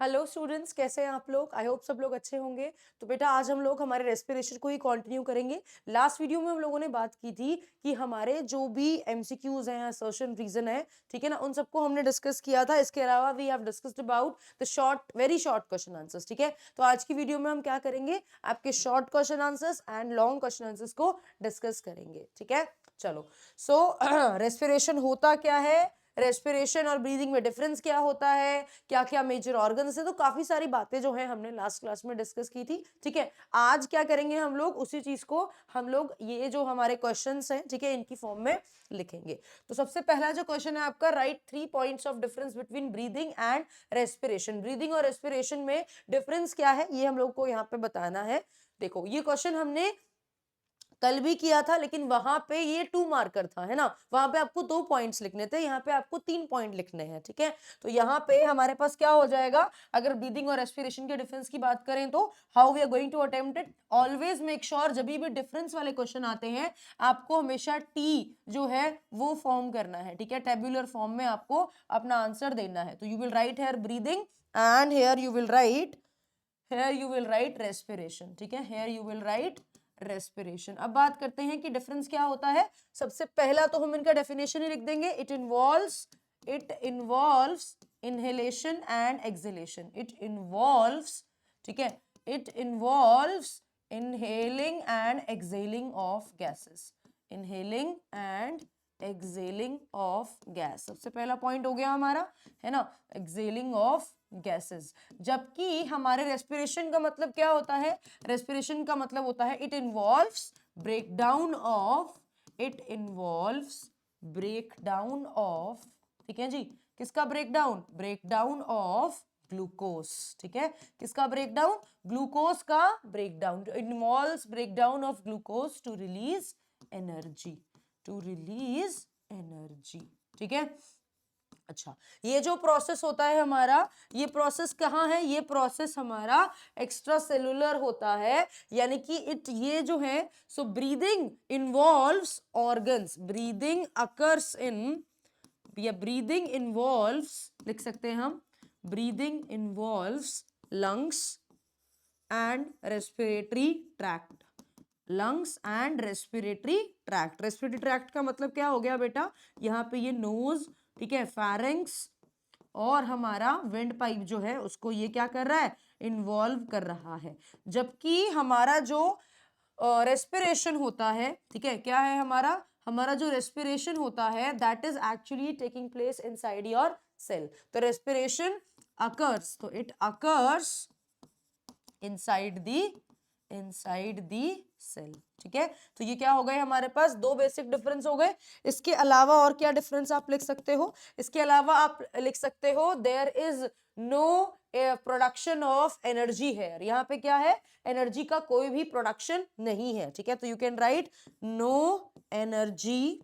Hello students, कैसे हैं आप लोग? आई होप सब लोग अच्छे होंगे। तो बेटा आज हम लोग हमारे रेस्पिरेशन को ही कंटिन्यू करेंगे। लास्ट वीडियो में हम लोगों ने बात की थी कि हमारे जो भी एमसीक्यूज हैं, असर्शन, रीजन है, ठीक है ना, उन सबको हमने डिस्कस किया था। इसके अलावा we have discussed about the short, very short question answers. ठीक है, तो आज की वीडियो में हम क्या करेंगे, आपके short question answers and long question answers को डिस्कस करेंगे। ठीक है, चलो। सो रेस्पिरेशन होता क्या है, रेस्पिरेशन और ब्रीदिंग में डिफरेंस क्या होता है, क्या क्या मेजर ऑर्गन्स है, तो काफी सारी बातें जो है हमने लास्ट क्लास में डिस्कस की थी। ठीक है, आज क्या करेंगे हम लोग, उसी चीज को हम लोग ये जो हमारे क्वेश्चंस हैं, ठीक है, इनकी फॉर्म में लिखेंगे। तो सबसे पहला जो क्वेश्चन है आपका, right 3 points of difference between breathing and respiration. Breathing और रेस्पिरेशन में डिफरेंस क्या है, ये हम लोग को यहाँ पे बताना है। देखो, ये क्वेश्चन हमने कल भी किया था, लेकिन वहां पे ये 2 मार्कर था, है ना। वहां पे आपको 2 पॉइंट्स लिखने थे, यहाँ पे आपको 3 पॉइंट लिखने हैं। ठीक है, तो यहाँ पे हमारे पास क्या हो जाएगा, अगर ब्रीदिंग और रेस्पिरेशन के डिफरेंस की बात करें तो how we are going to attempt it. Always make sure जब भी डिफरेंस वाले क्वेश्चन आते हैं आपको हमेशा टी जो है वो फॉर्म करना है। ठीक है, टेबुलर फॉर्म में आपको अपना आंसर देना है। तो you will write here breathing and here you will write respiration. ठीक है, here you will write respiration. अब बात करते हैं कि डिफरेंस क्या होता है। सबसे पहला तो हम इनका डेफिनेशन ही लिख देंगे। It involves inhalation and exhalation. It involves, ठीक है, it involves inhaling and exhaling of gases. Inhaling and exhaling of gas, सबसे पहला पॉइंट हो गया हमारा, है ना, एक्सहेलिंग ऑफ गैसेस। जबकि हमारे रेस्पिरेशन का मतलब क्या होता है, रेस्पिरेशन का मतलब होता है it involves breakdown of, it involves breakdown of, ठीक है जी, किसका ब्रेकडाउन, ब्रेकडाउन ऑफ ग्लूकोज। ठीक है, किसका ब्रेकडाउन, ग्लूकोज का breakdown. Involves breakdown of glucose to release energy, to release energy. ठीक है, अच्छा, ये जो प्रोसेस होता है हमारा, ये प्रोसेस कहाँ है, ये प्रोसेस हमारा एक्स्ट्रा सेलुलर होता है, यानी कि ये जो है, so breathing involves organs, breathing occurs in, या ब्रीदिंग इन्वॉल्व्स, लिख सकते हैं हम, breathing involves lungs and respiratory tract, lungs and respiratory tract. Respiratory tract का मतलब क्या हो गया बेटा, यहाँ पे ये नोज, ठीक है, फेरिंक्स और हमारा विंड पाइप जो है उसको ये क्या कर रहा है, इन्वॉल्व कर रहा है। जबकि हमारा जो रेस्पिरेशन होता है, ठीक है, क्या है हमारा, हमारा जो रेस्पिरेशन होता है that is actually taking place inside your cell. तो रेस्पिरेशन अकर्स, तो it occurs inside the cell. ठीक है, तो ये क्या हो गए हमारे पास, दो बेसिक डिफरेंस हो गए। इसके अलावा और क्या डिफरेंस आप लिख सकते हो, इसके अलावा आप लिख सकते हो there is no production of energy here. यहाँ पे क्या है, एनर्जी का कोई भी प्रोडक्शन नहीं है। ठीक है, तो you can write no energy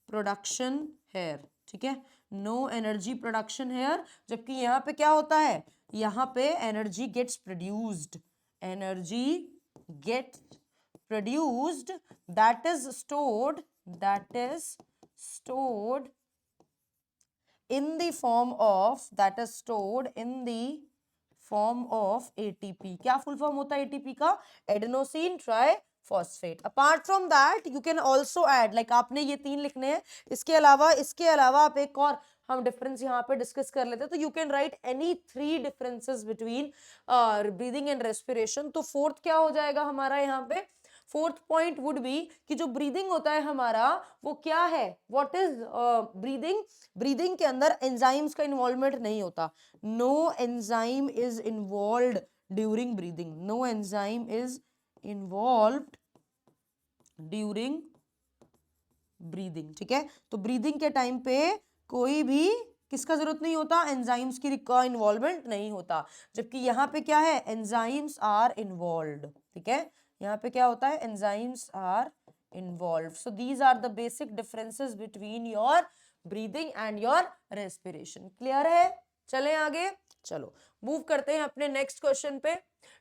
production here. ठीक है, नो एनर्जी प्रोडक्शन हेयर। जबकि यहाँ पे क्या होता है, यहाँ पे energy gets produced, energy gets produced, that is stored, that is stored in the form of, that is stored in the form of ATP। क्या फुल फॉर्म होता है ATP का, adenosine triphosphate. Apart from that you can also add, like आपने ये 3 लिखने हैं, इसके अलावा आप एक और हम डिफरेंस यहाँ पे डिस्कस कर लेते हैं। तो you can right any 3 differences between breathing and respiration. तो फोर्थ क्या हो जाएगा हमारा यहाँ पे, फोर्थ पॉइंट वुड बी कि जो ब्रीदिंग होता है हमारा वो क्या है, व्हाट इज ब्रीदिंग। ब्रीदिंग के अंदर एंजाइम्स का इन्वॉल्वमेंट नहीं होता, no enzyme is involved during breathing, no enzyme is involved during breathing. ठीक है, तो ब्रीदिंग के टाइम पे कोई भी किसका जरूरत नहीं होता, एंजाइम्स की का इन्वॉल्वमेंट नहीं होता। जबकि यहाँ पे क्या है, एंजाइम्स आर इन्वॉल्व्ड। ठीक है, यहाँ पे क्या होता है, enzymes are involved. So these are the basic differences between your breathing and your respiration. Clear है, चलें आगे। चलो मूव करते हैं अपने नेक्स्ट क्वेश्चन पे।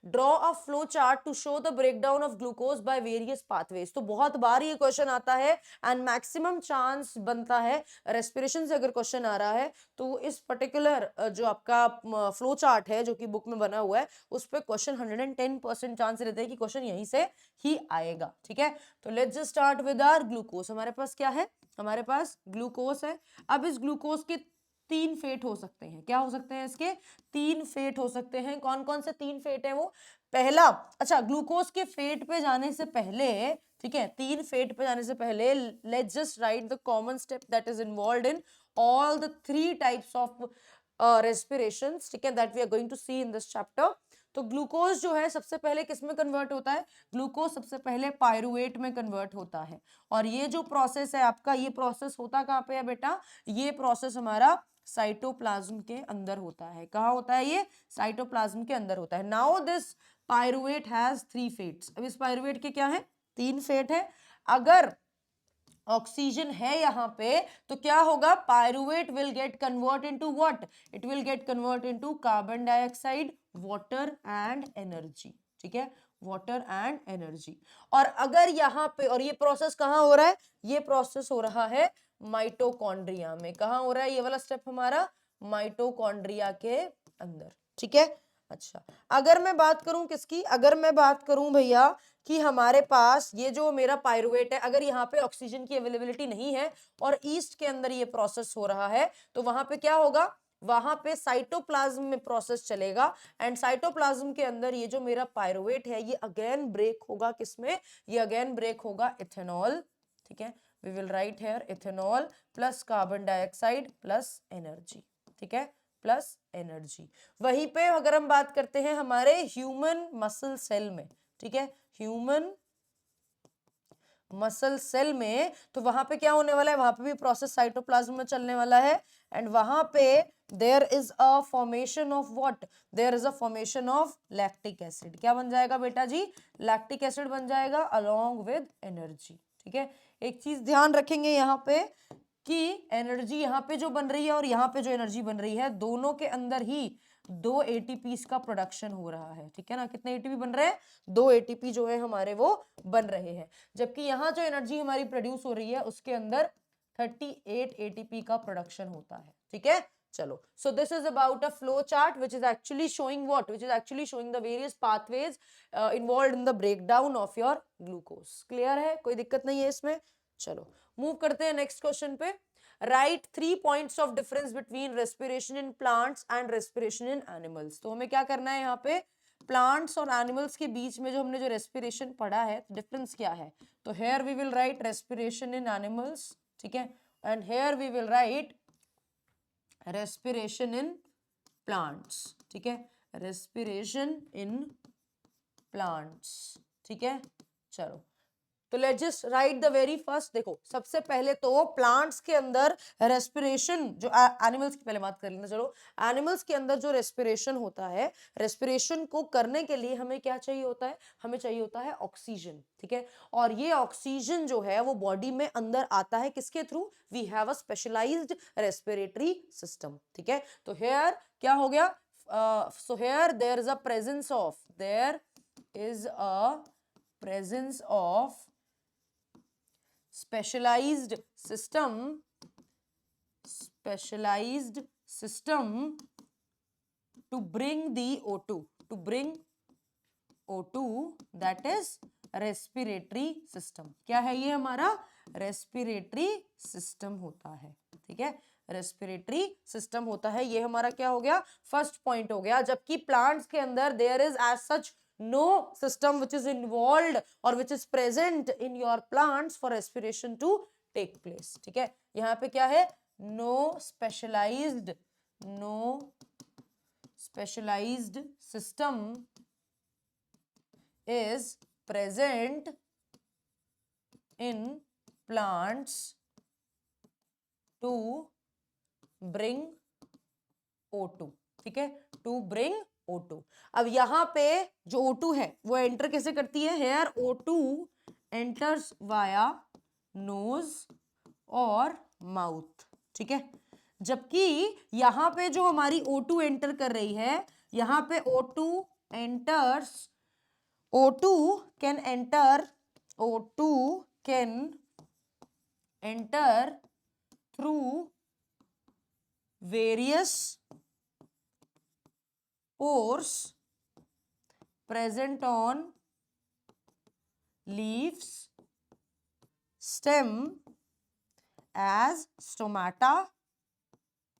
Draw a flow chart to show the breakdown of glucose by various pathways. तो बहुत बार ये क्वेश्चन आता है एंड मैक्सिमम चांस बनता है रेस्पिरेशन से अगर क्वेश्चन आ रहा है तो इस पर्टिकुलर जो आपका फ्लो चार्ट है जो कि बुक में बना हुआ है उस पर क्वेश्चन 110% चांस रहते हैं कि क्वेश्चन यहीं से ही आएगा। ठीक है, तो let's just start with our glucose. हमारे पास क्या है, हमारे पास ग्लूकोज है। अब इस ग्लूकोज के 3 फेट हो सकते हैं। क्या हो सकते हैं इसके? 3 फेट हो सकते हैं। कौन कौन से 3 फेट है वो? पहला, अच्छा ग्लूकोज के फेट पे जाने से पहले, ठीक है, 3 फेट पे जाने से पहले let's just write the common step that is involved in all the 3 types of respirations, ठीक है, that we are going to see in this chapter. तो ग्लूकोज जो है सबसे पहले किस में कन्वर्ट होता है? ग्लूकोज सबसे पहले पायरुवेट में कन्वर्ट होता है। और ये जो प्रोसेस है आपका, ये प्रोसेस होता कहाँ पे है बेटा? ये प्रोसेस हमारा साइटोप्लाज्म के अंदर होता है। कहाँ होता है ये? साइटोप्लाज्म के अंदर होता है। Now this pyruvate has 3 fates. अब इस पायरुवेट के क्या है? 3 फेट है। अगर ऑक्सीजन है यहाँ पे तो क्या होगा? Pyruvate will get convert into what? It will get convert into carbon dioxide, water and energy. ठीक है, वाटर एंड एनर्जी। और अगर यहाँ पे, और ये प्रोसेस कहाँ हो रहा है? ये प्रोसेस हो रहा है माइटोकॉन्ड्रिया में। कहाँ हो रहा है ये वाला स्टेप हमारा? माइटोकॉन्ड्रिया के अंदर। ठीक है, अच्छा अगर मैं बात करूं किसकी? अगर मैं बात करूं भैया कि हमारे पास ये जो मेरा पायरुवेट है, अगर यहाँ पे ऑक्सीजन की अवेलेबिलिटी नहीं है और ईस्ट के अंदर ये प्रोसेस हो रहा है तो वहां पे क्या होगा? वहां पे साइटोप्लाज्म में प्रोसेस चलेगा एंड साइटोप्लाज्म के अंदर ये जो मेरा पायरुवेट है ये अगेन ब्रेक होगा किसमें? ये अगेन ब्रेक होगा इथेनॉल। ठीक है, we will write here ethanol plus carbon dioxide plus energy. ठीक है, प्लस एनर्जी। वहीं पे अगर हम बात करते हैं हमारे ह्यूमन मसल सेल में, ठीक है, ह्यूमन मसल सेल में, तो वहां पे क्या होने वाला है? वहां पे भी प्रोसेस साइटोप्लाज्म में चलने वाला है एंड वहां पे there is a formation of what? There is a formation of lactic acid. क्या बन जाएगा बेटा जी? लैक्टिक एसिड बन जाएगा अलोंग विद एनर्जी। ठीक है, एक चीज ध्यान रखेंगे यहाँ पे कि एनर्जी यहाँ पे जो बन रही है और यहाँ पे जो एनर्जी बन रही है दोनों के अंदर ही 2 एटीपी का प्रोडक्शन हो रहा है। ठीक है ना, कितने एटीपी बन रहे हैं? 2 एटीपी जो है हमारे वो बन रहे हैं। जबकि यहाँ जो एनर्जी हमारी प्रोड्यूस हो रही है उसके अंदर 38 एटीपी का प्रोडक्शन होता है। ठीक है, चलो, सो this is about a flow chart which is actually showing what? Which is actually showing the various pathways involved in the breakdown of your glucose. Clear है? कोई दिक्कत नहीं है इसमें? चलो मूव करते हैं नेक्स्ट क्वेश्चन पे। Right 3 points of difference between respiration in plants and respiration in animals. तो हमें क्या करना है यहाँ पे? प्लांट्स और एनिमल्स के बीच में जो हमने जो रेस्पिरेशन पढ़ा है डिफरेंस क्या है? तो here we will write respiration in animals, ठीक है, and here we will write respiration in plants. ठीक है, रेस्पिरेशन इन प्लांट्स। ठीक है, चलो तो let's just write the very first. देखो सबसे पहले तो प्लांट्स के अंदर रेस्पिरेशन, जो एनिमल्स की पहले बात कर लेना, चलो एनिमल्स के अंदर जो रेस्पिरेशन होता है, रेस्पिरेशन को करने के लिए हमें क्या चाहिए होता है? हमें चाहिए होता है ऑक्सीजन। ठीक है, और ये ऑक्सीजन जो है वो बॉडी में अंदर आता है किसके थ्रू? We have a specialised respiratory system. ठीक है, तो हेयर क्या हो गया? So here there is a presence of, there is a presence of specialized system to bring the O2, to bring O2, that is respiratory system। क्या है ये? हमारा respiratory system होता है। ठीक है, रेस्पिरेटरी सिस्टम होता है, ये हमारा क्या हो गया? फर्स्ट पॉइंट हो गया। जबकि प्लांट्स के अंदर there is as such no system which is involved or which is present in your plants for respiration to take place। ठीक है, यहाँ पे क्या है? no specialized system is present in plants to bring O2। ठीक है, to bring O2। अब यहाँ पे जो O2 है वो एंटर कैसे करती है? Here O2 enters via nose और माउथ। ठीक है, जबकि यहां पे जो हमारी O2 एंटर कर रही है, यहां पे O2 enters, O2 can enter, O2 can enter through various pores present on leaves, stem as stomata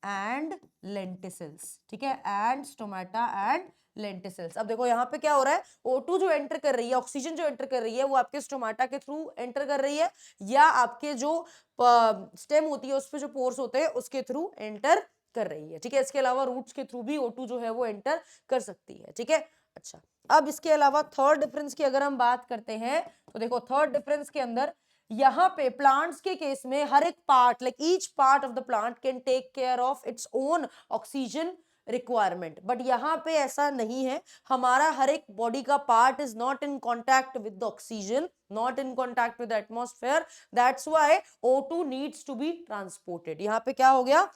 and lenticels, ठीक है, and stomata and lenticels। अब देखो यहाँ पे क्या हो रहा है, O2 जो एंटर कर रही है, ऑक्सीजन जो एंटर कर रही है, वो आपके स्टोमाटा के थ्रू एंटर कर रही है, या आपके जो स्टेम होती है उस पे जो पोर्स होते हैं उसके थ्रू एंटर कर रही है, ठीक है। इसके अलावा रूट्स के थ्रू भी O2 जो है वो एंटर कर सकती है, ठीक है। अच्छा, अब इसके अलावा थर्ड डिफरेंस की अगर हम बात करते हैं तो देखो थर्ड डिफरेंस के अंदर यहाँ पे प्लांट्स के केस में हर एक part, like each part of the plant can take care of its own oxygen requirement, but यहाँ पे ऐसा नहीं है। हमारा हर एक बॉडी का part is not in contact with the oxygen, not in contact with the atmosphere, that's why O2 needs to be transported. यहाँ पे क्या हो गया,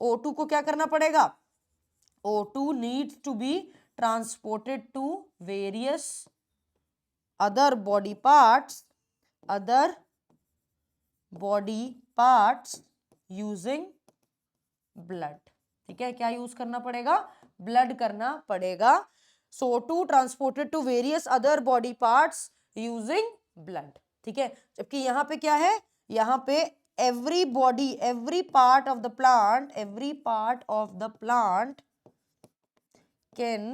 O2 को क्या करना पड़ेगा, O2 needs to be transported to various other body parts using blood, ठीक है। क्या यूज करना पड़ेगा, ब्लड करना पड़ेगा। So O2 transported to various other body parts using blood, ठीक है। जबकि यहाँ पे क्या है, यहाँ पे every body, every part of the plant can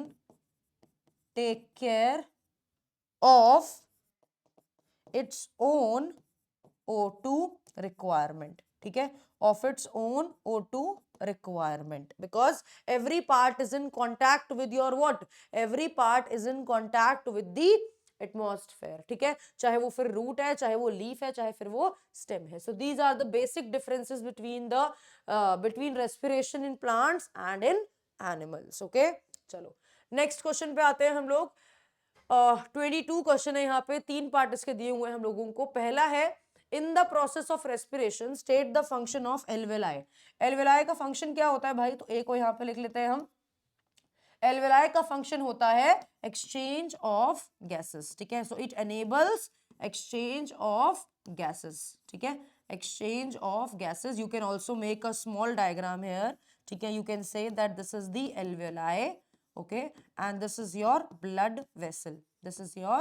take care of its own O2 requirement, ठीक है, of its own O2 requirement, because every part is in contact with your what, every part is in contact with the atmosphere, ठीक है, चाहे वो फिर root है, चाहे वो लीफ है, चाहे फिर वो स्टेम है। So these are the basic differences between respiration in plants and in animals. Okay, चलो नेक्स्ट क्वेश्चन पे आते हैं हम लोग। 22 क्वेश्चन है यहाँ पे, 3 पार्ट इसके दिए हुए हैं हम लोगों को। पहला है, in the process of respiration state the function of alveoli. Alveoli का फंक्शन क्या होता है भाई, तो ए को यहाँ पे लिख लेते हैं हम। एल्वेलाई का फंक्शन होता है एक्सचेंज ऑफ गैसेस, ठीक है। So it enables exchange of gases, ठीक है, exchange of gases. You can also make a small diagram hair, ठीक है। You can say that this is the alveoli, okay, and this is your blood vessel, this is your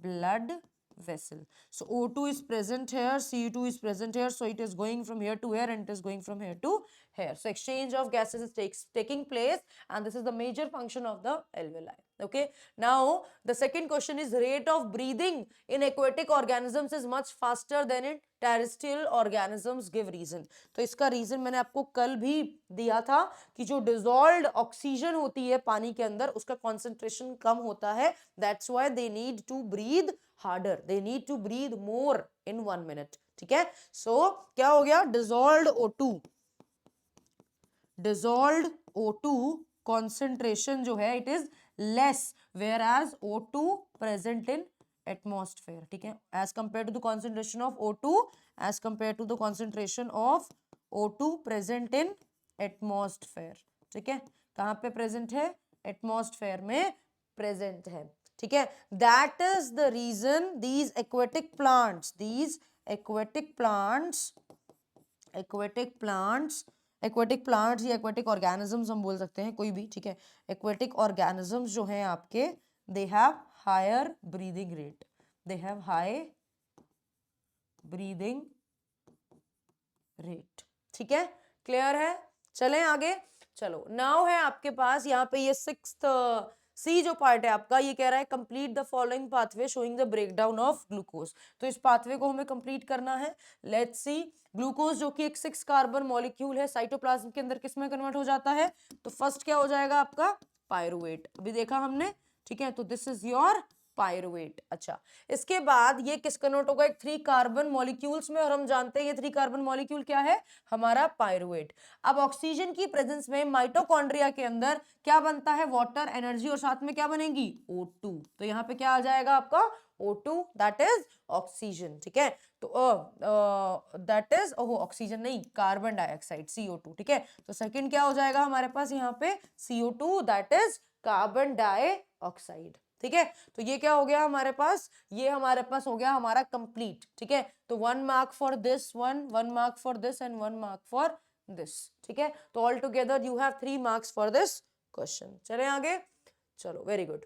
blood vessel. So O2 is present here, C2 is present here, so it is going from here to here and it is going from here to here. So exchange of gases is taking place, and this is the major function of the alveoli. Okay, now the second question is, rate of breathing in aquatic organisms is much faster than in terrestrial organisms, give reason। तो इसका reason मैंने आपको कल भी दिया था कि जो डिसॉल्व्ड ऑक्सीजन होती है पानी के अंदर उसका कॉन्सेंट्रेशन कम होता है, that's why they need to breathe harder, they need to breathe more in 1 minute, ठीक है। सो क्या हो गया, डिसॉल्व्ड O2 कॉन्सेंट्रेशन जो है it is less, whereas O2 present in atmosphere, ठीक है, as compare to the concentration of O2, as compare to the concentration of O2 present in atmosphere, ठीक है। कहाँ पे प्रेजेंट है, एटमॉस्फेयर में प्रेजेंट है, ठीक है। That is the reason these aquatic plants या aquatic organisms हम बोल सकते हैं, कोई भी, ठीक है। aquatic organisms जो हैं आपके, they have higher breathing rate, they have high breathing rate, ठीक है, क्लियर है। चलें आगे, चलो नाउ है आपके पास यहाँ पे ये 6th सी जो पार्ट है आपका, ये कह रहा है complete the following pathway showing the breakdown of glucose. तो इस पाथवे को हमें कंप्लीट करना है। लेट्स सी, ग्लूकोज जो कि एक 6 कार्बन मॉलिक्यूल है, साइटोप्लाज्म के अंदर किस में कन्वर्ट हो जाता है, तो फर्स्ट क्या हो जाएगा आपका, पायरुवेट, अभी देखा हमने, ठीक है। तो दिस इज योर पायरुवेट। अच्छा, इसके बाद ये किस कन्वर्ट होगा, एक 3 कार्बन मॉलिक्यूल्स में, और हम जानते हैं ये 3 कार्बन मॉलिक्यूल क्या है, हमारा पायरुवेट। अब ऑक्सीजन की प्रेजेंस में माइटोकॉन्ड्रिया के अंदर क्या बनता है, वाटर, एनर्जी, और साथ में क्या बनेगी, O2। तो यहाँ पे क्या आ जाएगा आपका O2 दैट इज ऑक्सीजन, ठीक है। तो दैट इज ऑक्सीजन नहीं, कार्बन डाइऑक्साइड CO2, ठीक है। तो सेकंड क्या हो जाएगा हमारे पास यहाँ पे CO2 that is carbon dioxide, ठीक है। तो ये क्या हो गया हमारे पास, ये हमारे पास हो गया हमारा कंप्लीट, ठीक है। तो 1 mark for this one, 1 mark for this and 1 mark for this, ठीक है। तो all together you have 3 marks for this question. चले आगे, चलो very good.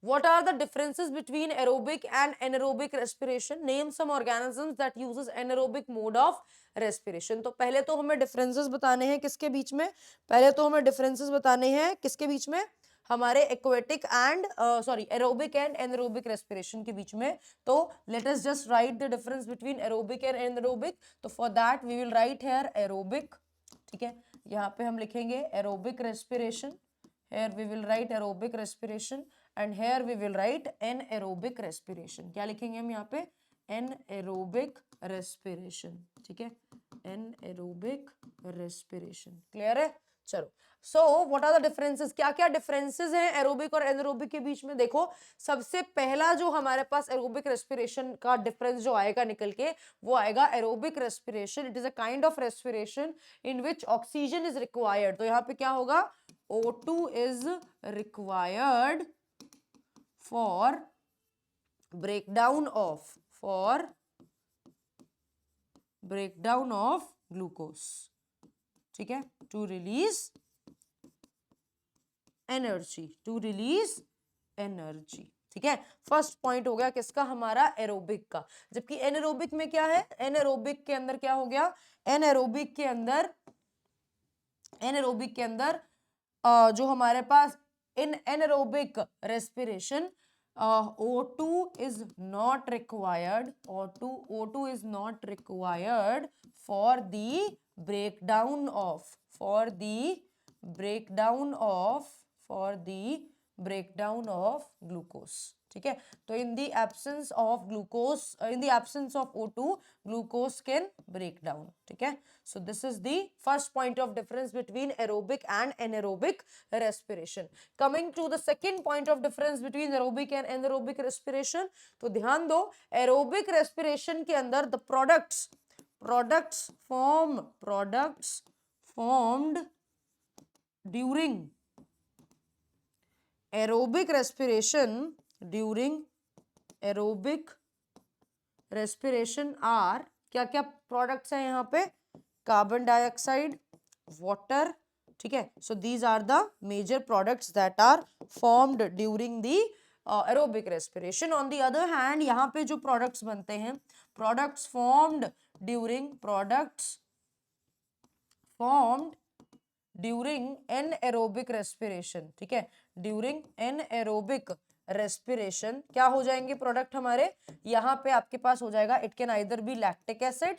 What are the differences between aerobic and anaerobic respiration? Name some organisms that uses anaerobic mode of respiration. तो पहले तो हमें differences बताने हैं किसके बीच में, पहले तो हमें differences बताने हैं किसके बीच में, हमारे aquatic and aerobic and anaerobic respiration के बीच में। तो let us just write the difference between aerobic and anaerobic. तो for that we will write here aerobic, ठीक है। यहाँ पे हम लिखेंगे aerobic respiration, here we will write aerobic respiration and here we will write anaerobic respiration. क्या लिखेंगे हम यहाँ पे, anaerobic respiration, ठीक है, anaerobic respiration, क्लियर है। चलो, so what are the differences, क्या क्या differences हैं aerobic और anaerobic के बीच में। देखो सबसे पहला जो हमारे पास aerobic respiration का difference जो आएगा निकल के, वो आएगा aerobic respiration. It is a kind of respiration in which oxygen is required. तो यहाँ पे क्या होगा, O2 is required for breakdown of glucose, ठीक है, to release energy, ठीक है। फर्स्ट पॉइंट हो गया किसका, हमारा एरोबिक का। जबकि एनारोबिक में क्या है, एनारोबिक के अंदर क्या हो गया, एनारोबिक के अंदर जो हमारे पास in anaerobic respiration O2 is not required, O2 is not required for the breakdown of glucose, ठीक है। तो in the absence of O2 glucose can break down, ठीक है। So this is the first point of difference between aerobic and anaerobic respiration. Coming to the second point of difference between aerobic and anaerobic respiration, तो ध्यान दो aerobic respiration के अंदर the products formed during aerobic respiration are, क्या क्या products हैं यहाँ पे, कार्बन डाइऑक्साइड, वाटर, ठीक है। So these are the major products that are formed during the aerobic respiration. On the other hand यहाँ पे जो प्रोडक्ट्स बनते हैं, products formed during anaerobic respiration, ठीक है, ड्यूरिंग एनएरोबिक रेस्पिरेशन क्या हो जाएंगे प्रोडक्ट हमारे, यहाँ पे आपके पास हो जाएगा, it can either be lactic acid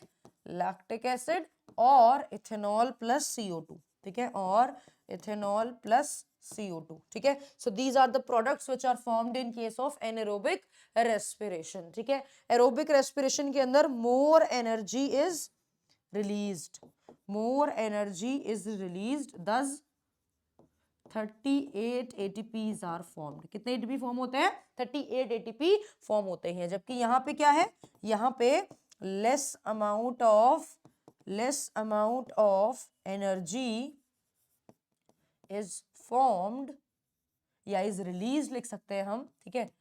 और इथेनॉल प्लस CO2, ठीक है, और इथेनॉल प्लस CO2, ठीक है। So these are the products which are formed in case of anaerobic respiration, ठीक है। एरोबिक रेस्पिरेशन के अंदर more energy is released, thus 38 ATPs are formed. कितने ATP फॉर्म होते हैं, 38 ATP फॉर्म होते हैं। जबकि यहाँ पे क्या है, यहाँ पे less amount of energy is formed या is released लिख सकते हैं हम, ठीक है,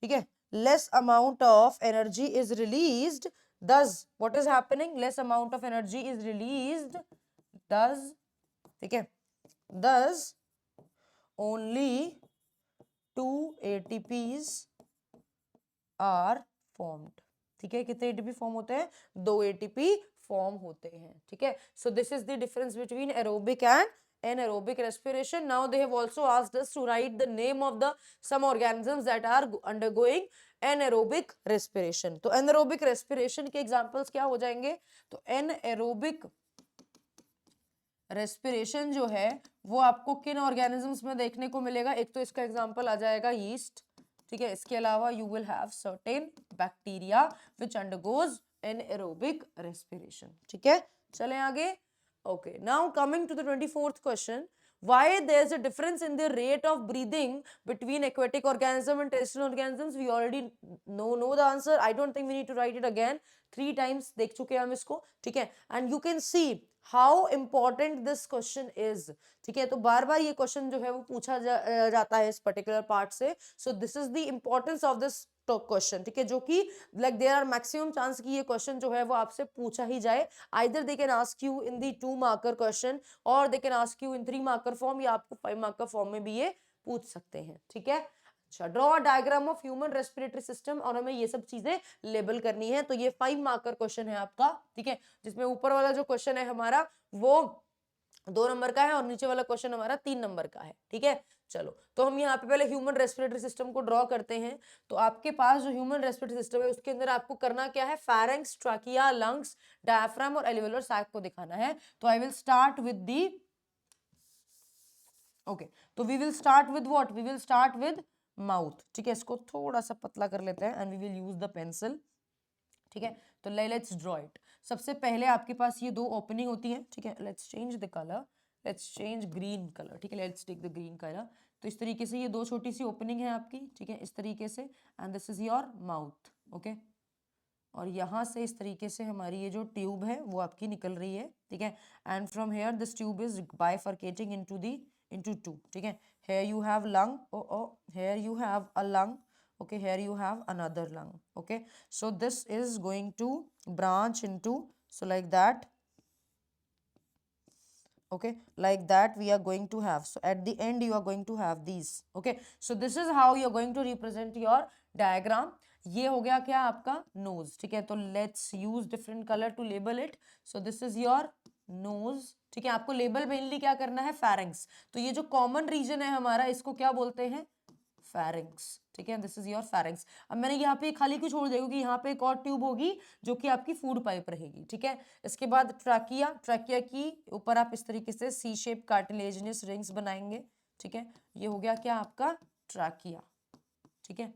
ठीक है, less amount of energy is released, thus what is happening, less amount of energy is released, thus, ठीक है, thus only 2 ATPs are formed, ठीक है। कितने ATP फॉर्म होते हैं, 2 ATP फॉर्म होते हैं, ठीक है। So this is the difference between aerobic and anaerobic respiration. Now they have also asked us to write the name of the some organisms that are undergoing anaerobic respiration. तो anaerobic respiration के examples क्या हो जाएंगे, तो anaerobic respiration जो है वो आपको किन organisms में देखने को मिलेगा, एक तो इसका example आ जाएगा yeast, ठीक है। इसके अलावा you will have certain bacteria which undergoes anaerobic respiration, ठीक है। चलें आगे। Okay, now coming to the 24th question. Why there's a difference in the rate of breathing between aquatic organism and terrestrial organisms? We already know the answer. I don't think we need to write it again. 3 times देख चुके हैं हम इसको, ठीक है. And you can see how important this question is, ठीक है. तो बार बार ये क्वेश्चन जो है वो पूछा जाता है इस पर्टिकुलर पार्ट से. So this is the importance of this question, ठीक है, जो कि like there are maximum chance कि ये क्वेश्चन जो है वो आपसे पूछा ही जाए. Either they can ask you in the 2 marker question और they can ask you in 3 marker form, या आपको 5 मार्कर फॉर्म में भी ये पूछ सकते हैं, ठीक है. अच्छा, draw diagram of human respiratory system, और हमें ये सब चीजें लेबल करनी है. तो ये 5 मार्कर क्वेश्चन है आपका, ठीक है, जिसमें ऊपर वाला जो क्वेश्चन है हमारा वो 2 नंबर का है और नीचे वाला क्वेश्चन हमारा 3 नंबर का है, ठीक है. चलो, तो हम यहाँ पे पहले ह्यूमन रेस्पिरेटरी सिस्टम को ड्रॉ करते हैं. तो आपके पास जो ह्यूमन रेस्पिरेटरी सिस्टम है उसके अंदर आपको करना क्या है, फेरेंक्स, ट्रैकिया, लंग्स, डायफ्राम और एल्वियोलर सैक को दिखाना है. तो I will start with the okay, तो we will start with what, we will start with mouth, ठीक है. इसको थोड़ा सा पतला कर लेते हैं and we will use the pencil, ठीक है. तो लेट्स ड्रॉ इट. सबसे पहले आपके पास ये 2 ओपनिंग होती है, ठीक है. Let's change the colour, let's change green colour, ठीक है. Let's take the green colour. तो इस तरीके से ये 2 छोटी सी ओपनिंग है आपकी, ठीक है, इस तरीके से. And this is your mouth, okay. और यहाँ से इस तरीके से हमारी ये जो ट्यूब है वो आपकी निकल रही है, ठीक है. And from here this tube is bifurcating into 2, ठीक है. Here you have lung, here you have a lung, okay, here you have another lung, okay. So this is going to branch into, so like that, okay, like that we are going to have. So at the end you are going to have these, okay. So this is how you are going to represent your diagram. ये हो गया क्या आपका nose, ठीक है. तो let's use different color to label it. So this is your nose, ठीक है. आपको लेबल मेनली क्या करना है, फेरेंक्स. तो ये जो कॉमन रीजन है हमारा इसको क्या बोलते हैं, फेरेंक्स, ठीक है. This is your pharynx. अब मैंने यहाँ पे खाली क्यों छोड़ दिया, क्योंकि यहाँ पे एक और ट्यूब होगी जो कि आपकी फूड पाइप रहेगी, ठीक है. इसके बाद ट्रैकिया, ट्रैकिया की ऊपर आप इस तरीके से सी शेप कार्टिलेजिनस रिंग्स बनाएंगे, ठीक है. ये हो गया क्या आपका ट्रैकिया, ठीक है,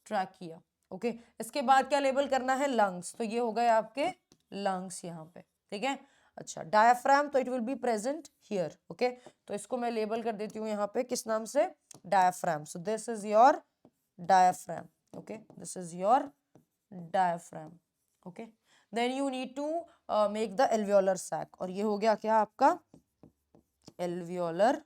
ट्रैकिया, ओके. इसके बाद क्या लेबल करना है, लंग्स. तो ये हो गए आपके लंग्स यहाँ पे, ठीक है. अच्छा, डायफ्राम, तो it will be present here, okay. तो इसको मैं लेबल कर देती हूँ यहाँ पे किस नाम से, diaphragm. So this is your diaphragm, okay, this is your diaphragm, okay. Then you need to make the alveolar sac, और ये हो गया क्या आपका एल्वियोलर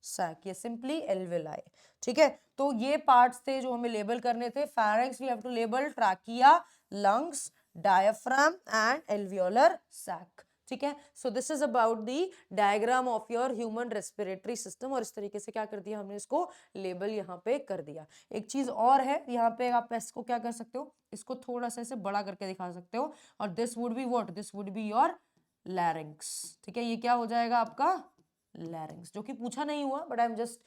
सैक, ये सिंपली एल्वियोलाई, ठीक है. तो ये पार्ट्स थे जो हमें लेबल करने थे. Pharynx we have to label, trachea, lungs, diaphragm and alveolar sac, ठीक है. So this is about the diagram of your human respiratory system. और इस तरीके से क्या कर दिया हमने, इसको लेबल यहाँ पे कर दिया. एक चीज और है यहाँ पे, आप इसको क्या कर सकते हो, इसको थोड़ा सा ऐसे बड़ा करके दिखा सकते हो. और this would be what, this would be your larynx, ठीक है. ये क्या हो जाएगा आपका लैरिंक्स, जो कि पूछा नहीं हुआ but I am just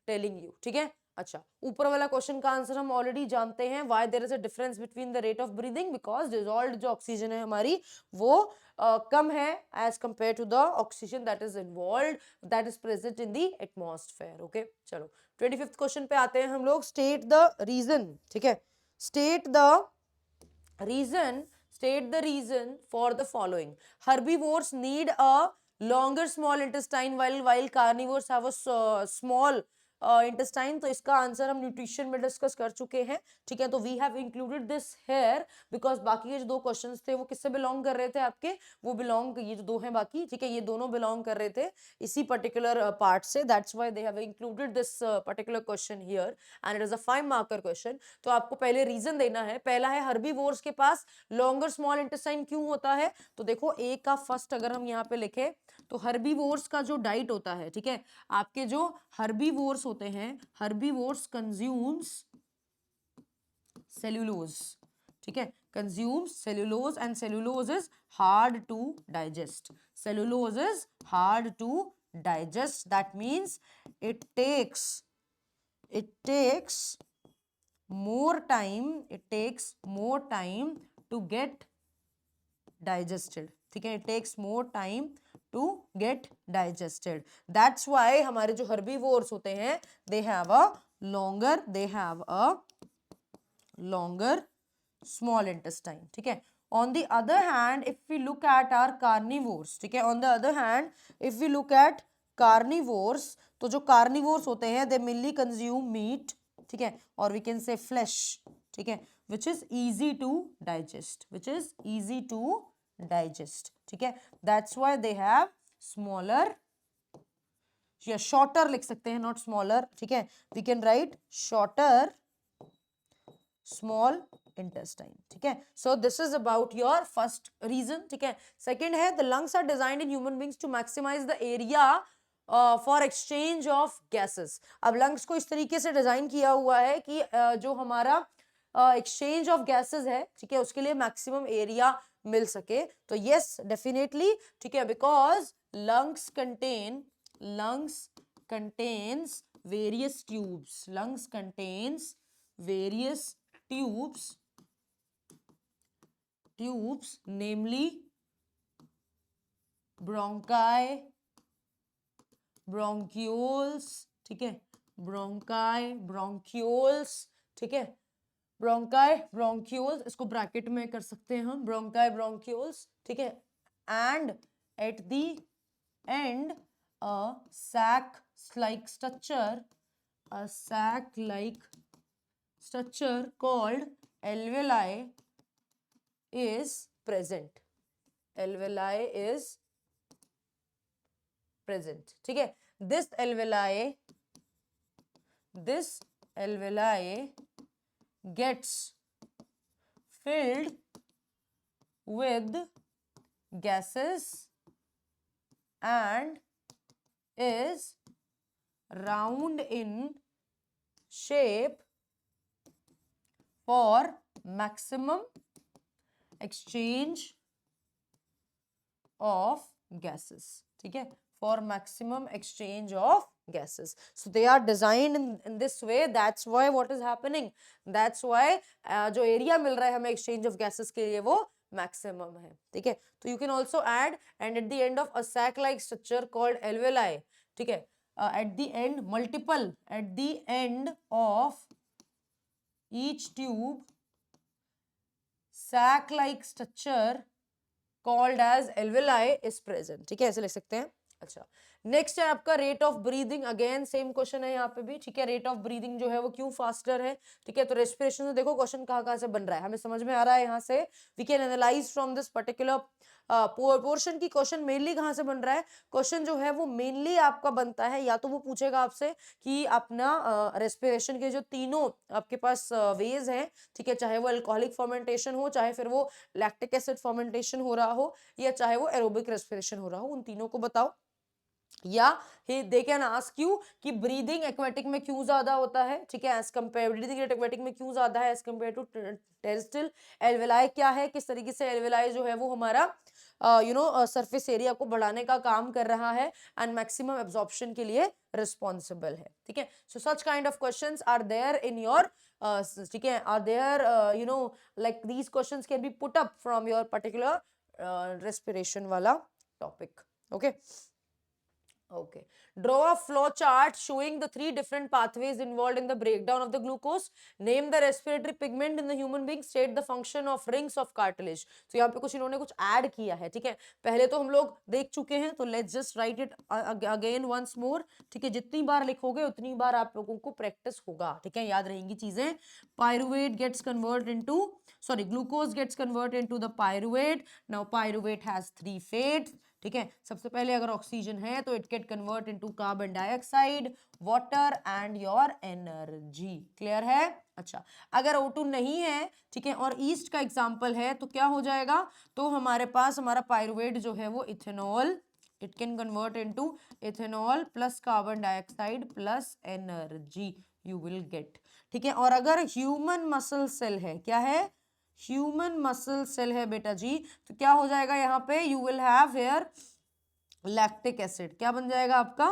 telling you, ठीक है. अच्छा, ऊपर वाला क्वेश्चन का आंसर हम ऑलरेडी जानते हैं. Why there is a difference between the rate of breathing, because dissolved जो ऑक्सीजन है हमारी वो कम है as compare to the oxygen that is involved, that is present in the atmosphere, okay. चलो 25th क्वेश्चन पे आते हैं हम लोग. स्टेट द रीजन, ठीक है, state the reason for the following. herbivores need a longer small intestine while carnivores have a small intestine. तो इसका आंसर हम न्यूट्रिशन में डिस्कस कर चुके हैं, ठीक है. तो we have included this here because बाकी के जो 2 क्वेश्चंस थे वो किससे बिलोंग कर रहे थे आपके, वो बिलोंग, ये जो 2 हैं बाकी, ठीक है, ये दोनों बिलोंग कर रहे थे इसी पर्टिकुलर पार्ट से. That's why they have included this particular question here and it is a 5 marker question. तो आपको पहले रीजन देना है. पहला है हर्बीवोर्स के पास लॉन्गर स्मॉल इंटेस्टाइन क्यों होता है. तो देखो ए का फर्स्ट अगर हम यहाँ पे लिखे तो हर्बीवोर्स का जो डाइट होता है, ठीक है, आपके जो हर्बीवोर्स होते हैं, हर्बीवोर्स कंज्यूम्स सेल्यूलोज, ठीक है, consumes cellulose and cellulose is hard to digest. Cellulose is hard to digest. That means it takes more time to get digested. ठीक है, it takes more time to get digested. That's why हमारे जो herbivores होते हैं they have a longer small intestine. ठीक है. On the other hand, if we look at our carnivores, ठीक है, on the other hand, if we look at carnivores, तो जो कार्निवोर्स होते हैं दे मेनली कंज्यूम मीट, ठीक है, और वी कैन से फ्लैश, ठीक है, which is easy to digest, which is easy to digest, ठीक है, that's why they have smaller या शॉर्टर लिख सकते हैं, नॉट स्मॉलर, ठीक है, we can write shorter small intestine, ठीक है। So this is about your first reason, ठीक है। सेकंड है the lungs are designed in human beings to maximise the area for exchange of gases. अब lungs को इस तरीके से डिजाइन किया हुआ है कि जो हमारा एक्सचेंज ऑफ गैसेस है, ठीक है, उसके लिए मैक्सिमम एरिया मिल सके। तो यस डेफिनेटली, ठीक है, because lungs contains various tubes, lungs contains various tubes namely bronchi, bronchioles, ठीक है, bronchi, bronchioles, ठीक है, bronchi, bronchioles, इसको ब्रैकेट में कर सकते हैं हम, bronchi, bronchioles, ठीक है, and at the end a sac-like structure called alveoli is present, alveoli is present, ठीक है। this alveoli gets filled with gases and is round in shape for maximum exchange of gases, ठीक है, for maximum exchange of gases. So they are designed in this way. That's why what is happening, that's why जो area मिल रहा है हमें exchange of gases के लिए वो maximum है, ठीक है। तो you can also add and at the end of a sac like structure called alveoli, ठीक है, at the end multiple, at the end of each tube sac like structure called as alveoli is present, ठीक है, ऐसे लिख सकते हैं। अच्छा, next है आपका rate of breathing, again same question है यहाँ पे भी, ठीक है, रेट ऑफ ब्रीदिंग जो है वो क्यों फास्टर है, ठीक है। तो रेस्पिरेशन से देखो क्वेश्चन कहाँ से बन रहा है, हमें समझ में आ रहा है यहाँ से, we can analyse from this particular portion की क्वेश्चन मेनली कहाँ से बन रहा है। क्वेश्चन जो है वो मेनली आपका बनता है, या तो वो पूछेगा आपसे कि अपना रेस्पिरेशन के जो तीनों आपके पास वेज हैं, ठीक है, चाहे वो अल्कोहलिक फर्मेंटेशन हो, चाहे फिर वो लैक्टिक एसिड फर्मेंटेशन हो रहा हो, या चाहे वो एरोबिक रेस्पिरेशन हो रहा हो, उन तीनों को बताओ। या दे कैन आस्क यू कि ब्रीदिंग एक्वेटिक में क्यों ज्यादा होता है, ठीक है, as compare breathing rate aquatic में क्यों ज्यादा है as compare to terrestrial. Alveoli क्या है, किस तरीके से एल्वेलाई जो है वो हमारा सरफेस एरिया को बढ़ाने का काम कर रहा है एंड मैक्सिमम एब्जॉर्प्शन के लिए रिस्पॉन्सिबल है, ठीक है। So such kind of questions are there in your, ठीक है, are there like these questions can be put up from your particular respiration वाला topic, okay. Okay. Draw a flow chart showing the 3 different pathways involved in the breakdown of the glucose. Name the respiratory pigment in the human being. State the function of rings of cartilage. तो यहाँ पे कुछ इन्होंने कुछ add किया है, ठीक है। पहले तो हम लोग देख चुके हैं, तो let's just write it again once more, ठीक है। जितनी बार लिखोगे उतनी बार आप लोगों को प्रैक्टिस होगा, ठीक है, याद रहेंगी चीजें। Pyruvate gets converted into, sorry, glucose gets converted into the pyruvate. Now pyruvate has 3 fates, ठीक है। सबसे पहले अगर ऑक्सीजन है तो it get convert into carbon dioxide, water and your energy, clear है। अच्छा, अगर O2 नहीं है, ठीक है, और ईस्ट का एग्जांपल है तो क्या हो जाएगा, तो हमारे पास हमारा पायरुवेट जो है वो ethanol, it can convert into ethanol plus carbon dioxide plus energy you will get, ठीक है। और अगर ह्यूमन मसल सेल है, क्या है, ह्यूमन मसल सेल है बेटा जी, तो क्या हो जाएगा यहाँ पे, you will have here lactic acid, क्या बन जाएगा आपका,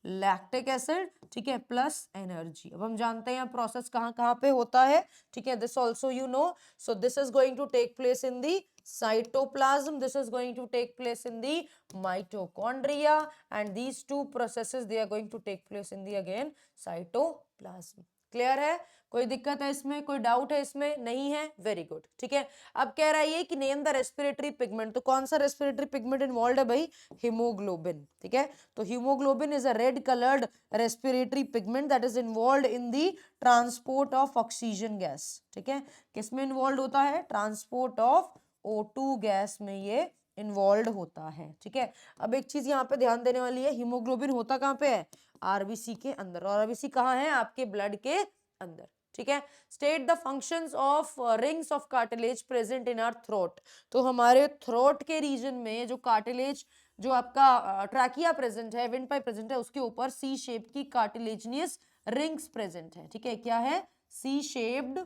लैक्टिक एसिड, ठीक है, प्लस एनर्जी। अब हम जानते हैं प्रोसेस कहाँ कहाँ पे होता है, ठीक है, this also you know. So this is going to take place in the cytoplasm, this is going to take place in the mitochondria, and these two processes they are going to take place in the again cytoplasm, clear है? कोई दिक्कत है इसमें, कोई doubt है इसमें? नहीं है, वेरी गुड। ठीक है, अब कह रहा है ये कि नेम द रेस्पिरेटरी पिगमेंट, तो कौन सा रेस्पिरेटरी पिगमेंट इन्वॉल्व है भाई? हीमोग्लोबिन। ठीक है, तो haemoglobin is a red coloured respiratory pigment that is involve in the transport of oxygen gas. ठीक है, किसमें इन्वॉल्व होता है? ट्रांसपोर्ट ऑफ O2 गैस में ये इन्वॉल्व होता है। ठीक है, अब एक चीज यहाँ पे ध्यान देने वाली है, हीमोग्लोबिन होता कहाँ पे है? आरबीसी के अंदर, और आरबीसी कहाँ है? आपके ब्लड के अंदर। ठीक है, state the functions of rings of cartilage present in our throat, तो हमारे थ्रोट के रीजन में जो कार्टिलेज, जो आपका ट्रैकिया प्रेजेंट है, विंड पाइप प्रेजेंट है, उसके ऊपर सी शेप की कार्टिलेजिनियस रिंग्स प्रेजेंट है। ठीक है, क्या है? C shaped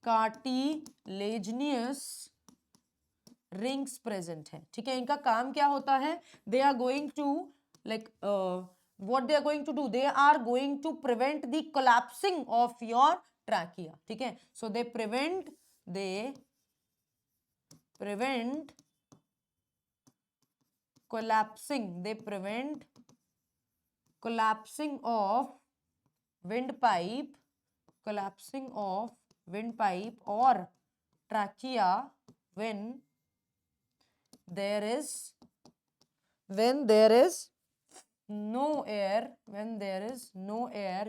cartilaginous rings present है। ठीक है, इनका काम क्या होता है? They are going to like what they are going to do, they are going to prevent the collapsing of your trachea. ठीक है, so they prevent collapsing of windpipe or trachea when there is no air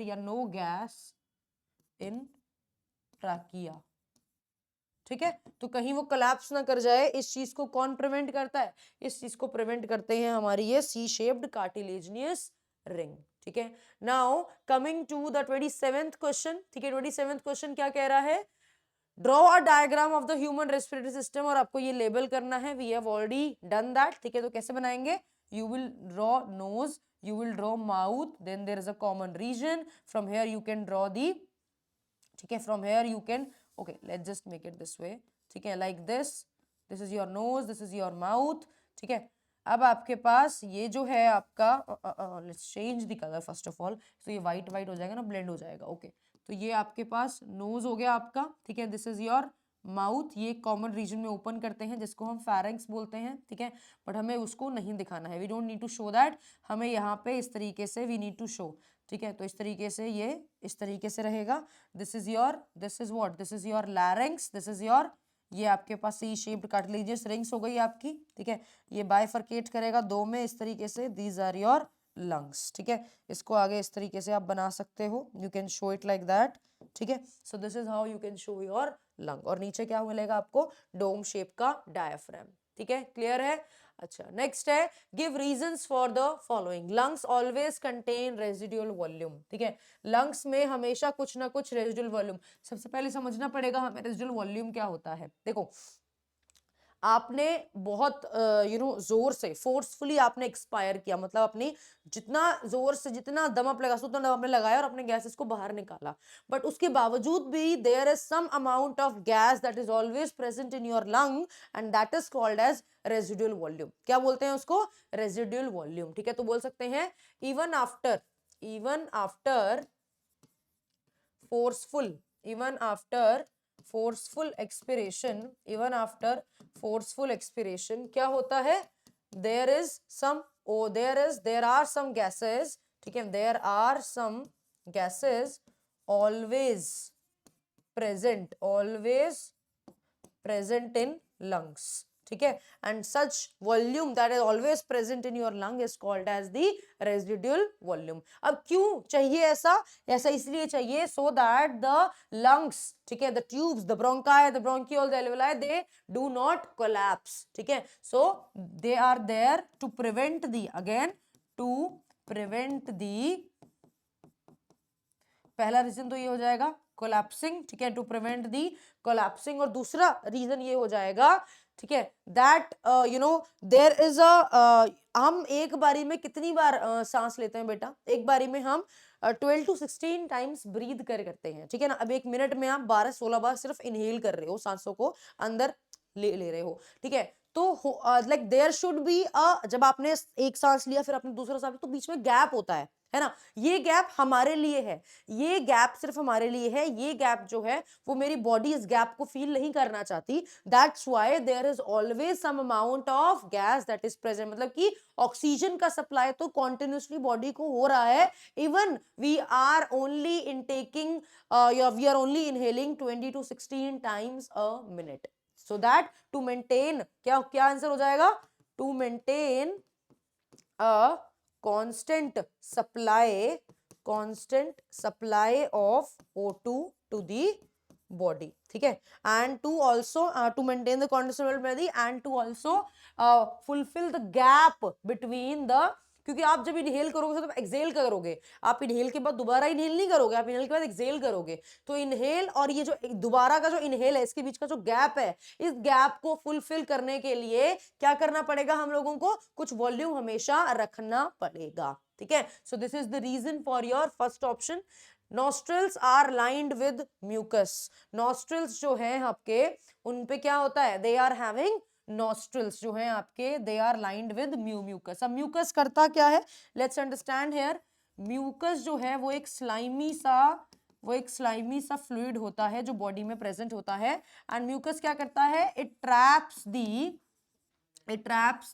या no gas in trachea। ठीक है, तो कहीं वो collapse ना कर जाए, इस चीज को कौन प्रिवेंट करता है? इस चीज को प्रिवेंट करते हैं हमारी ये सी शेप्ड कार्टिलेजिनियस रिंग। ठीक है, now coming to the 27th question. ठीक है, 27th क्वेश्चन क्या कह रहा है? Draw a diagram of the human respiratory system, और आपको ये लेबल करना है। We have already done that. ठीक है, तो कैसे बनाएंगे? You will draw nose, you will draw mouth, then there is a common region, from here you can draw the, ठीक है, from here you can, okay, let's just make it this way। ठीक है, like this is your nose, this is your mouth। ठीक है, अब आपके पास ये जो है आपका let's change the color first of all, तो ये white हो जाएगा ना, blend हो जाएगा। ओके, तो ये आपके पास नोज हो गया आपका। ठीक है, दिस इज योर माउथ, ये कॉमन रीजन में ओपन करते हैं जिसको हम फेरेंक्स बोलते हैं। ठीक है, बट हमें उसको नहीं दिखाना है, we don't need to show that, हमें यहाँ पे इस तरीके से वी नीड टू शो। ठीक है, तो इस तरीके से ये इस तरीके से रहेगा। This is what, this is your larynx, this is your, ये आपके पास सी शेप्ड कार्टिलेजियस रिंग्स हो गई आपकी। ठीक है, ये बाइफरकेट करेगा दो में इस तरीके से, दीज आर योर लंग्स। ठीक है, इसको आगे इस तरीके से आप बना सकते हो, you can show it like that. ठीक है, so this is how you can show your lung, और नीचे क्या मिलेगा आपको? डोम शेप का डायफ्राम। ठीक है, क्लियर है? अच्छा, नेक्स्ट है give reasons for the following. Lungs always contain residual volume. ठीक है, लंग्स में हमेशा कुछ ना कुछ रेजिडुअल वॉल्यूम, सबसे पहले समझना पड़ेगा हमें रेजिडुअल वॉल्यूम क्या होता है। देखो, आपने बहुत जोर से फोर्सफुली आपने एक्सपायर किया, मतलब अपनी जितना जोर से, जितना दम आप लगा उतना दम आपने लगाया और अपने गैसेस को बाहर निकाला, बट उसके बावजूद भी there is some amount of gas that is always present in your lung and that is called as residual volume. क्या बोलते हैं उसको? Residual volume. ठीक है, तो बोल सकते हैं इवन आफ्टर forceful expiration क्या होता है? there are some gases, ठीक है, there are some gases always present in lungs। ठीक है, and such volume that is always present in your lung is called as the residual volume। अब क्यों चाहिए ऐसा? ऐसा इसलिए चाहिए so that the lungs, ठीक है, the tubes, the bronchi, the bronchiole, the alveoli, they do not collapse। ठीक है, so they are there to prevent the पहला रीजन तो ये हो जाएगा कोलैप्सिंग। ठीक है, टू प्रिवेंट दी कोलैप्सिंग, और दूसरा रीजन ये हो जाएगा, ठीक है, दैट देयर इज हम एक बारी में कितनी बार सांस लेते हैं बेटा? एक बारी में हम 12 to 16 टाइम्स ब्रीद करते हैं। ठीक है ना, अब एक मिनट में आप 12-16 बार सिर्फ इनहेल कर रहे हो, सांसों को अंदर ले रहे हो। ठीक है, तो like there should be a, जब आपने एक सांस लिया फिर आपने दूसरा सांस, तो बीच में गैप होता है ना, ये गैप हमारे लिए है, ये गैप सिर्फ हमारे लिए है, ये गैप जो है वो मेरी बॉडी इस गैप को फील नहीं करना चाहती, that's why there is always some amount of gas that is present, मतलब कि ऑक्सीजन का सप्लाई तो कॉन्टिन्यूसली बॉडी को हो रहा है, even we are only intaking we are only inhaling 20 to 16 times a minute, so that to maintain, क्या क्या आंसर हो जाएगा, to maintain a constant supply of O2 to the body, ठीक है, and to also to maintain the constant body and to also fulfill the gap between the, क्योंकि आप जब inhale करोगे तो एक्सहेल करोगे, आप इनहेल के बाद दोबारा इनहेल नहीं करोगे, आप इनहेल के बाद एक्सहेल करोगे, तो इनहेल और ये जो दोबारा का जो इनहेल है इसके बीच का जो गैप है, इस गैप को फुलफिल करने के लिए क्या करना पड़ेगा, हम लोगों को कुछ वॉल्यूम हमेशा रखना पड़ेगा, ठीक है, so this is the reason for your first option, nostrils are lined with mucus, nostrils जो हैं आपके उन पे क्या होता है, दे आर हैविंग नॉस्ट्रल्स जो हैं आपके, they are lined with mucus. अब म्यूकस करता क्या है, लेट्स अंडरस्टैंड हियर, म्यूकस जो है वो एक स्लाइमी सा फ्लूइड होता है जो बॉडी में प्रेजेंट होता है, एंड म्यूकस क्या करता है, it traps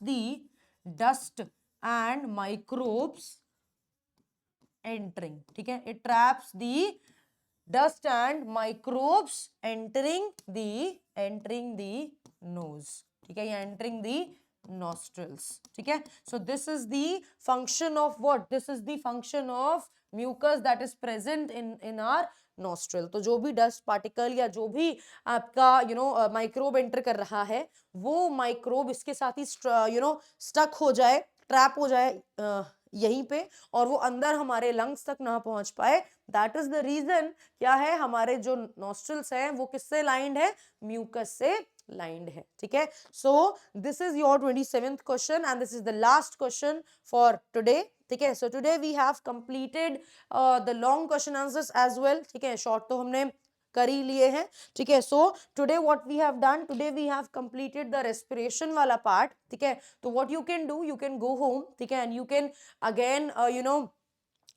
the dust and microbes entering, ठीक है, it traps the dust and microbes entering the nose, ठीक है, या entering the nostrils, ठीक है, so this is the function of what, this is the function of mucus that is present in our nostril, तो जो भी dust particle या जो भी आपका माइक्रोब एंटर कर रहा है, वो माइक्रोब इसके साथ ही स्टक हो जाए, ट्रैप हो जाए यहीं पे, और वो अंदर हमारे लंग्स तक ना पहुंच पाए, दैट इज द रीजन, क्या है, हमारे जो नॉस्ट्रल्स हैं वो किससे लाइंड है, म्यूकस से लाइंड है, ठीक है, so this is your 27th question and this is the last question for today, ठीक है, so today we have completed the long question answers as well, ठीक है, शॉर्ट तो हमने कर ही लिए हैं, ठीक है, so today what we have done, today we have completed the respiration वाला पार्ट, ठीक है, तो what you can do, you can go home, ठीक है, and you can again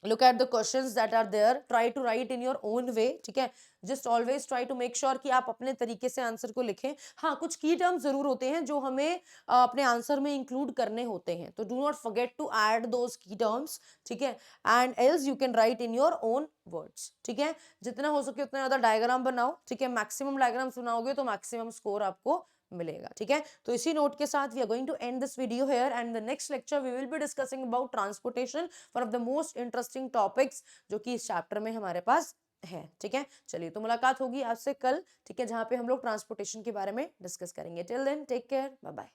look at the questions that are there, try to write in your own way, ठीक है, just always try to make sure कि आप अपने तरीके से answer को लिखें, हाँ कुछ की टर्म्स जरूर होते हैं जो हमें अपने आंसर में इंक्लूड करने होते हैं, तो do not forget to add those key terms, ठीक है, and else you can write in your own words, ठीक है, जितना हो सके उतना ज्यादा डायग्राम बनाओ, ठीक है, मैक्सिमम डायग्राम्स बनाओगे तो मैक्सिमम स्कोर आपको मिलेगा, ठीक है, तो इसी नोट के साथ we are going to end this video here, and the next lecture we will be discussing about transportation, one of the most interesting topics जो कि इस चैप्टर में हमारे पास है, ठीक है, चलिए तो मुलाकात होगी आपसे कल, ठीक है, जहां पे हम लोग ट्रांसपोर्टेशन के बारे में डिस्कस करेंगे, till then take care, bye bye.